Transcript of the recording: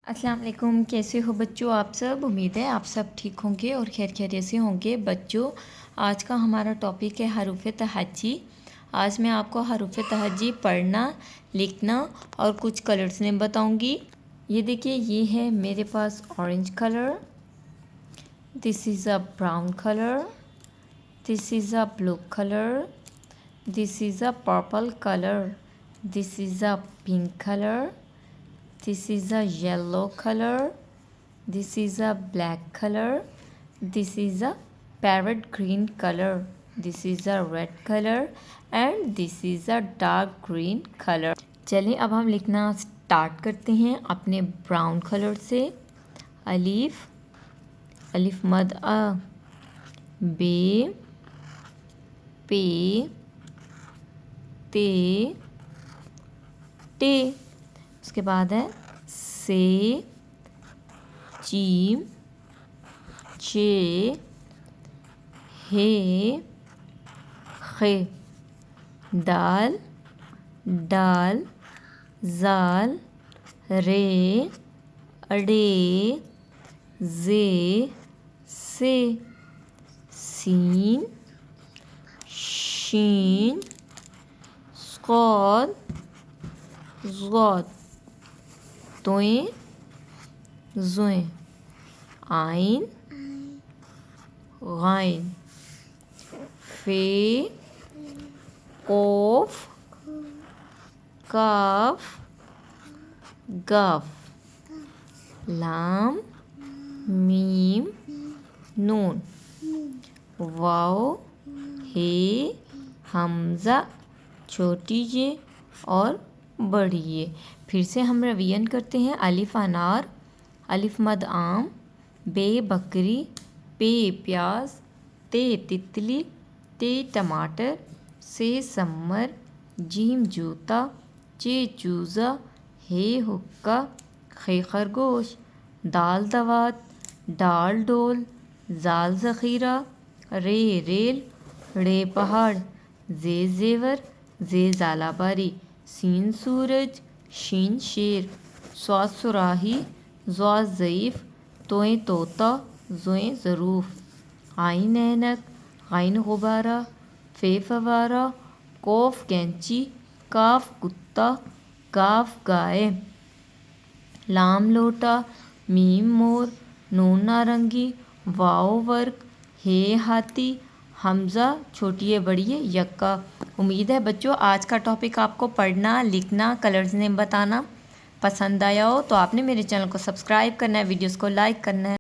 अस्सलाम वालेकुम। कैसे हो बच्चों आप सब? उम्मीद है आप सब ठीक होंगे और खैर खैरियत से होंगे। बच्चों, आज का हमारा टॉपिक है हरूफ तहज्जी। आज मैं आपको हरूफ तहज्जी पढ़ना, लिखना और कुछ कलर्स नेम बताऊंगी। ये देखिए, ये है मेरे पास orange colour, this is a brown colour, this is a blue colour, this is a purple colour, this is a pink colour, this is a yellow color, this is a black color, this is a parrot green color, this is a red color and this is a dark green color। चलिए अब हम लिखना start करते हैं अपने brown colour से। अलीफ, अलिफ मद अ, बे, पे, ते, टे। उसके बाद है से, जीम, चे, हे, खे, दाल, डाल, जाल, रे, अडे, जे, से, सीन, शीन, स्कॉद, ज़ौद, तोएं, ज़ोएं, आइन, गाइन, फे, कोफ, काफ, गाफ, लाम, मीम, नून, वाव, हे, हमज़ा, छोटी ये और बड़ी ये। फिर से हम रिवीजन करते हैं। अलिफ अनार, अलिफ मद आम, बे बकरी, पे प्याज, ते तितली, ते टमाटर, से समर, जीम जूता, चे चूज़ा, हे हुक्का, खे खरगोश, दाल दवात, डाल डोल, जाल ज़ख़ीरा, रे रेल, रे पहाड़, जे जेवर, जे ज़ालाबारी, सीन सूरज, शीन शेर, स्वाद सुराही, ज़्वा ज़ईफ़, तोएं तोता, ज़ोएं ज़रूफ़, आइन ऐनक, आइन गुब्बारा, फ़े फवारा, कोफ कैंची, काफ कुत्ता, काफ गाय, लाम लोटा, मीम मोर, नून नारंगी, वाव वर्क, हे हाथी, हमज़ा छोटी है बड़ी है यक्का। उम्मीद है बच्चों आज का टॉपिक आपको पढ़ना, लिखना, कलर्स नेम बताना पसंद आया हो तो आपने मेरे चैनल को सब्सक्राइब करना है, वीडियोस को लाइक करना है।